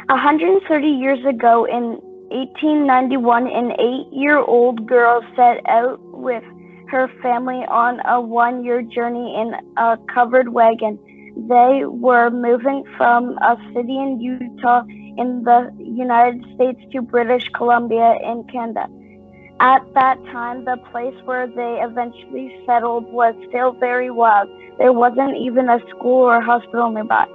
130 years ago, in 1891, an 8-year-old girl set out with her family on a one-year journey in a covered wagon. They were moving from a city in Utah in the United States to British Columbia in Canada. At that time, the place where they eventually settled was still very wild. There wasn't even a school or hospital nearby.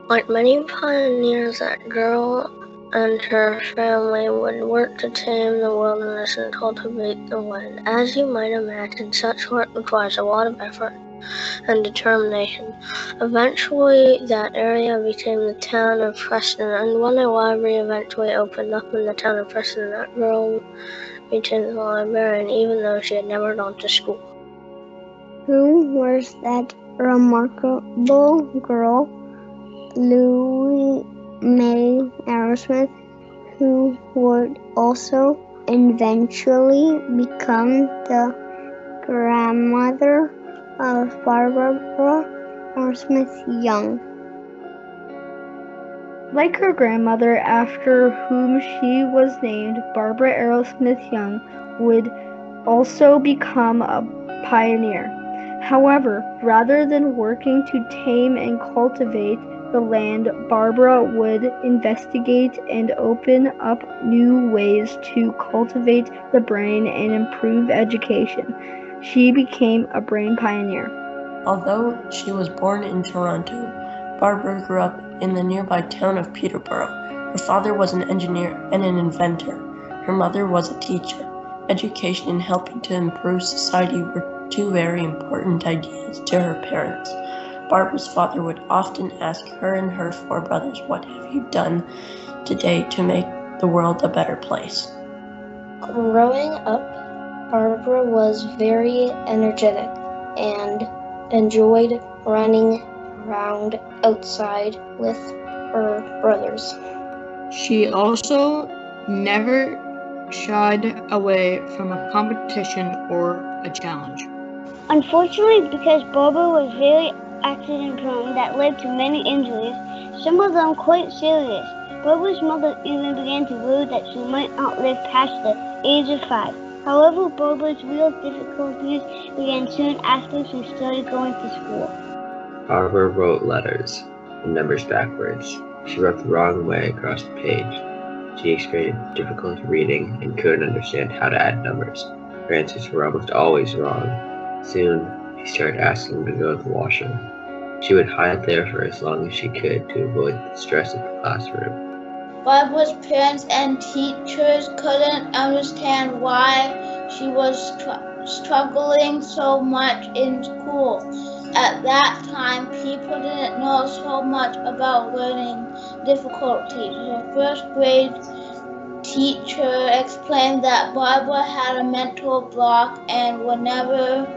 Like many pioneers, that girl and her family would work to tame the wilderness and cultivate the land. As you might imagine, such work requires a lot of effort and determination. Eventually, that area became the town of Preston, and when a library eventually opened up in the town of Preston, that girl became the librarian, even though she had never gone to school. Who was that remarkable girl? Louise May Arrowsmith, who would also eventually become the grandmother of Barbara Arrowsmith Young. Like her grandmother, after whom she was named, Barbara Arrowsmith Young would also become a pioneer. However, rather than working to tame and cultivate the land, Barbara would investigate and open up new ways to cultivate the brain and improve education. She became a brain pioneer. Although she was born in Toronto, Barbara grew up in the nearby town of Peterborough. Her father was an engineer and an inventor. Her mother was a teacher. Education and helping to improve society were two very important ideas to her parents. Barbara's father would often ask her and her 4 brothers, "What have you done today to make the world a better place?" Growing up, Barbara was very energetic and enjoyed running around outside with her brothers. She also never shied away from a competition or a challenge. Unfortunately, because Barbara was very accident-prone that led to many injuries, some of them quite serious. Barbara's mother even began to worry that she might not live past the age of 5. However, Barbara's real difficulties began soon after she started going to school. Barbara wrote letters and numbers backwards. She wrote the wrong way across the page. She experienced difficulty reading and couldn't understand how to add numbers. Her answers were almost always wrong. Soon, she started asking to go to the washroom. She would hide there for as long as she could to avoid the stress of the classroom. Barbara's parents and teachers couldn't understand why she was struggling so much in school. At that time, people didn't know so much about learning difficulties. Her first grade teacher explained that Barbara had a mental block and would never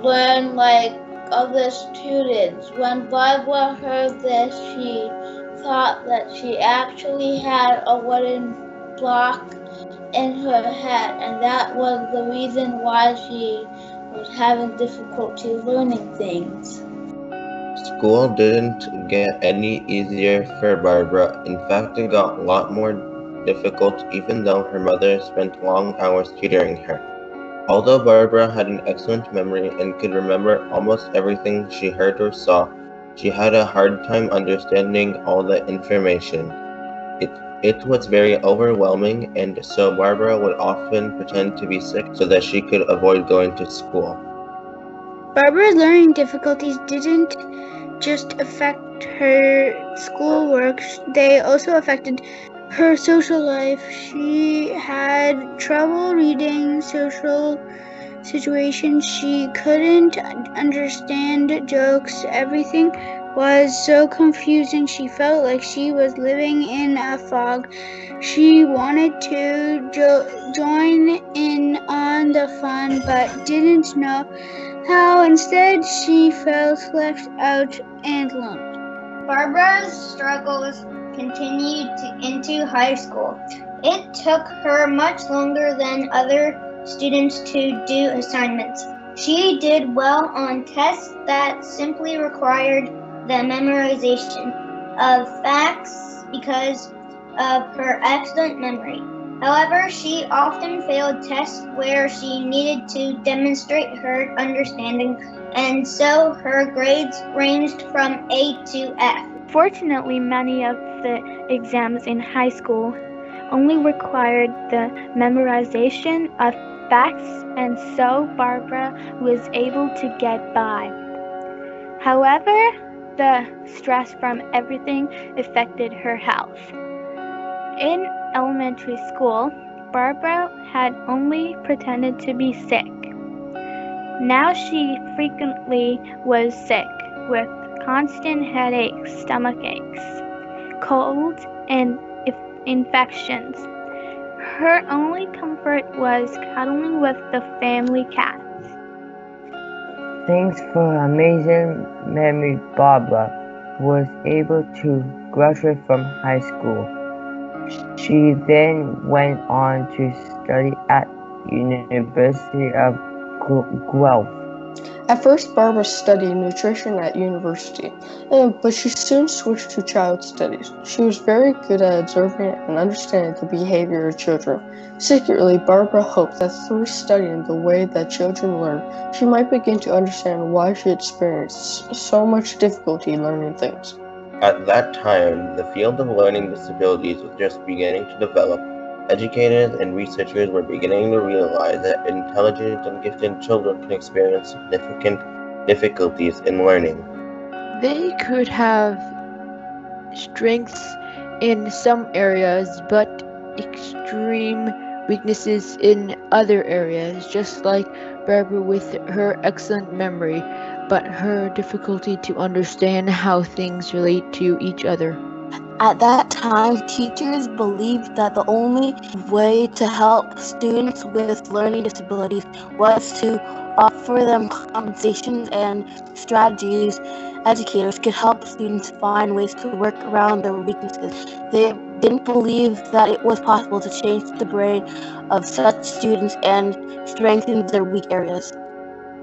learn like other students. When Barbara heard this, she thought that she actually had a wooden block in her head, and that was the reason why she was having difficulty learning things. School didn't get any easier for Barbara. In fact, it got a lot more difficult, even though her mother spent long hours tutoring her. Although Barbara had an excellent memory and could remember almost everything she heard or saw, she had a hard time understanding all the information. It was very overwhelming, and so Barbara would often pretend to be sick so that she could avoid going to school. Barbara's learning difficulties didn't just affect her schoolwork, they also affected her social life. She had trouble reading social situations. She couldn't understand jokes. Everything was so confusing. She felt like she was living in a fog. She wanted to join in on the fun, but didn't know how. Instead, she felt left out and alone. Barbara's struggles continued into high school. It took her much longer than other students to do assignments. She did well on tests that simply required the memorization of facts because of her excellent memory. However, she often failed tests where she needed to demonstrate her understanding, and so her grades ranged from A to F. Fortunately, many of the exams in high school only required the memorization of facts, and so Barbara was able to get by. However, the stress from everything affected her health. In elementary school, Barbara had only pretended to be sick. Now she frequently was sick, with constant headaches, stomach aches, colds, and infections. Her only comfort was cuddling with the family cat. Thanks for her amazing memory, Barbara was able to graduate from high school. She then went on to study at University of Guelph. At first, Barbara studied nutrition at university, but she soon switched to child studies. She was very good at observing and understanding the behavior of children. Secretly, Barbara hoped that through studying the way that children learn, she might begin to understand why she experienced so much difficulty learning things. At that time, the field of learning disabilities was just beginning to develop. Educators and researchers were beginning to realize that intelligent and gifted children can experience significant difficulties in learning. They could have strengths in some areas, but extreme weaknesses in other areas, just like Barbara with her excellent memory, but her difficulty to understand how things relate to each other. At that time, teachers believed that the only way to help students with learning disabilities was to offer them compensations and strategies. Educators could help students find ways to work around their weaknesses. They didn't believe that it was possible to change the brain of such students and strengthen their weak areas.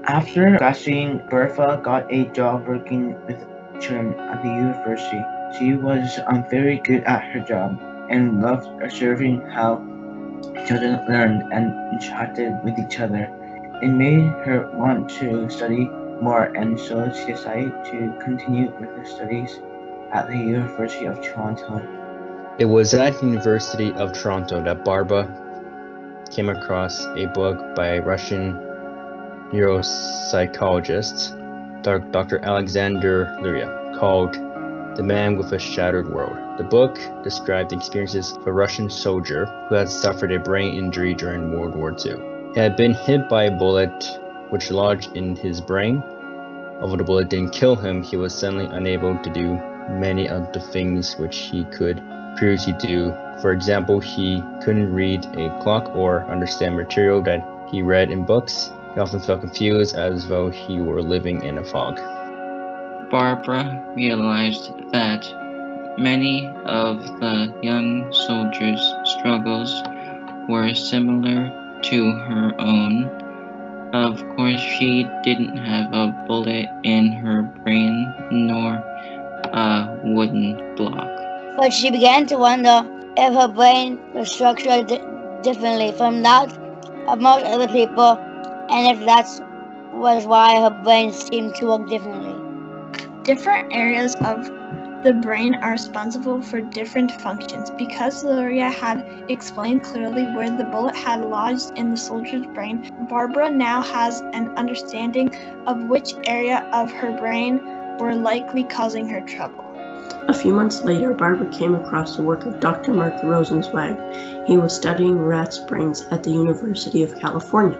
After graduating, Bertha got a job working with children at the university. She was very good at her job and loved observing how children learned and interacted with each other. It made her want to study more, and so she decided to continue with her studies at the University of Toronto. It was at the University of Toronto that Barbara came across a book by a Russian neuropsychologist, Dr. Alexander Luria, called The Man with a Shattered World. The book described the experiences of a Russian soldier who had suffered a brain injury during World War II. He had been hit by a bullet which lodged in his brain. Although the bullet didn't kill him, he was suddenly unable to do many of the things which he could previously do. For example, he couldn't read a clock or understand material that he read in books. He often felt confused, as though he were living in a fog. Barbara realized that many of the young soldiers' struggles were similar to her own. Of course, she didn't have a bullet in her brain nor a wooden block. But she began to wonder if her brain was structured differently from that of most other people, and if that was why her brain seemed to work differently. Different areas of the brain are responsible for different functions. Because Luria had explained clearly where the bullet had lodged in the soldier's brain, Barbara now has an understanding of which area of her brain were likely causing her trouble. A few months later, Barbara came across the work of Dr. Mark Rosenzweig. He was studying rats' brains at the University of California.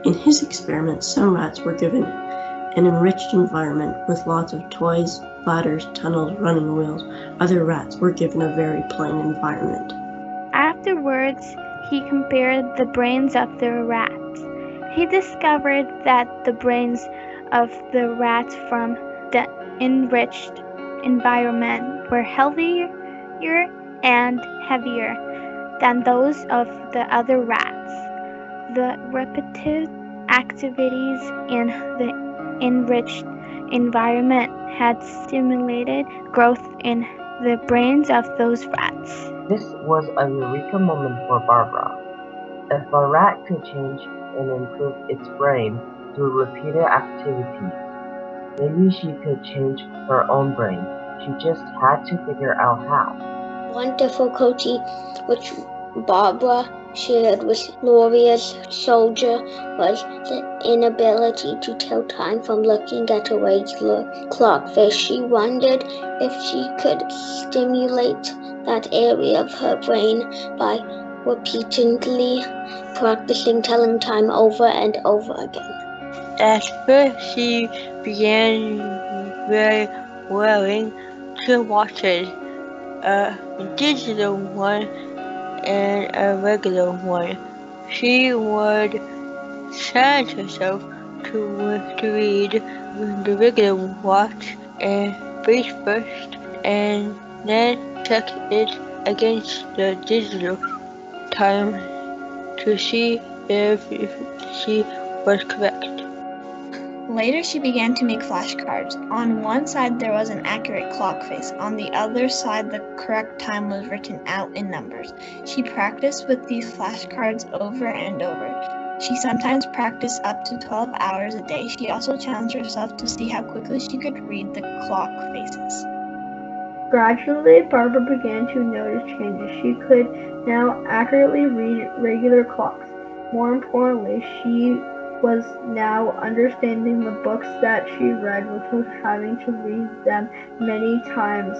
In his experiments, some rats were given an enriched environment with lots of toys, ladders, tunnels, running wheels. Other rats were given a very plain environment. Afterwards, he compared the brains of the rats. He discovered that the brains of the rats from the enriched environment were healthier and heavier than those of the other rats. The repetitive activities in the enriched environment had stimulated growth in the brains of those rats. This was a eureka moment for Barbara. If a rat could change and improve its brain through repeated activities, maybe she could change her own brain. She just had to figure out how. One difficulty which Barbara shared with Lauria's soldier was the inability to tell time from looking at a regular clock face. She wondered if she could stimulate that area of her brain by repeatedly practicing telling time over and over again. At first, she began wearing two watches, a digital one and a regular one. She would challenge herself to read the regular watch and face first, and then check it against the digital time to see if she was correct. Later, she began to make flashcards. On one side, there was an accurate clock face. On the other side, the correct time was written out in numbers. She practiced with these flashcards over and over. She sometimes practiced up to 12 hours a day. She also challenged herself to see how quickly she could read the clock faces. Gradually, Barbara began to notice changes. She could now accurately read regular clocks. More importantly, she was now understanding the books that she read without having to read them many times.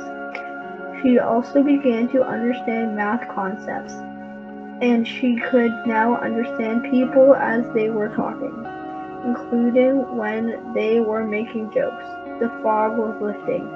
She also began to understand math concepts, and she could now understand people as they were talking, including when they were making jokes. The fog was lifting.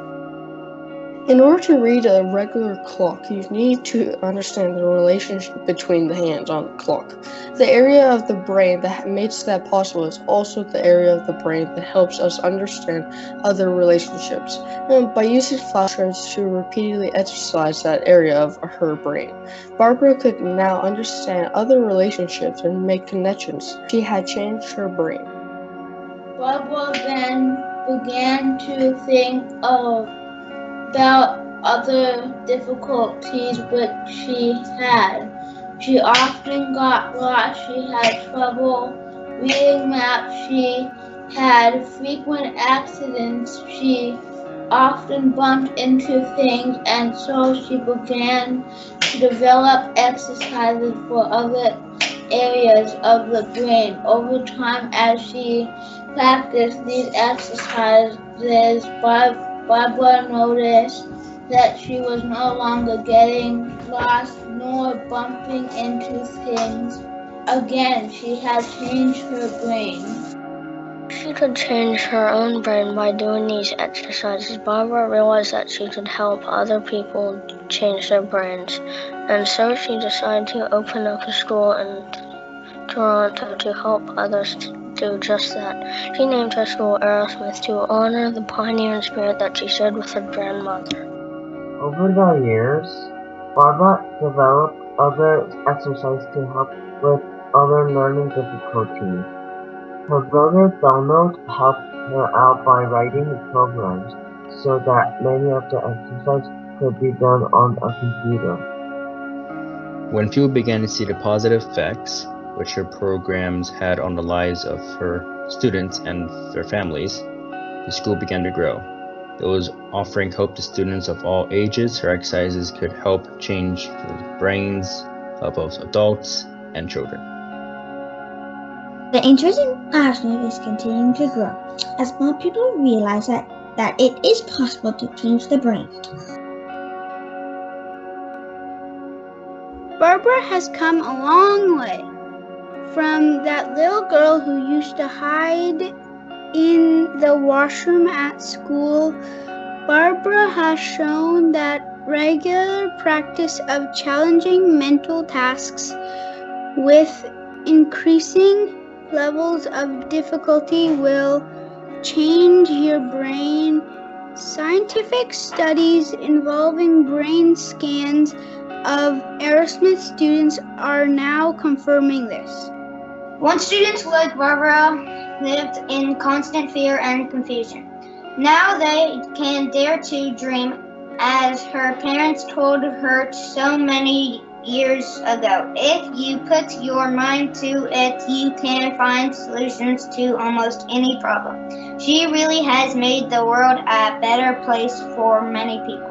In order to read a regular clock, you need to understand the relationship between the hands on the clock. The area of the brain that makes that possible is also the area of the brain that helps us understand other relationships. And by using flashcards to repeatedly exercise that area of her brain, Barbara could now understand other relationships and make connections. She had changed her brain. Barbara then began to think about other difficulties which she had. She often got lost. She had trouble reading maps. She had frequent accidents. She often bumped into things, and so she began to develop exercises for other areas of the brain. Over time, as she practiced these exercises, Barbara noticed that she was no longer getting lost nor bumping into things. Again, she had changed her brain. She could change her own brain by doing these exercises. Barbara realized that she could help other people change their brains, and so she decided to open up a school in Toronto to help others do just that. She named her school Arrowsmith to honor the pioneering spirit that she shared with her grandmother. Over the years, Barbara developed other exercises to help with other learning difficulties. Her brother Donald helped her out by writing programs so that many of the exercises could be done on a computer. When people began to see the positive effects which her programs had on the lives of her students and their families, the school began to grow. It was offering hope to students of all ages. Her exercises could help change the brains of both adults and children. The interest in Arrowsmith is continuing to grow as more people realize that it is possible to change the brain. Barbara has come a long way. From that little girl who used to hide in the washroom at school, Barbara has shown that regular practice of challenging mental tasks with increasing levels of difficulty will change your brain. Scientific studies involving brain scans of Arrowsmith students are now confirming this. Once students like Barbara lived in constant fear and confusion. Now they can dare to dream as her parents told her so many years ago. If you put your mind to it, you can find solutions to almost any problem. She really has made the world a better place for many people.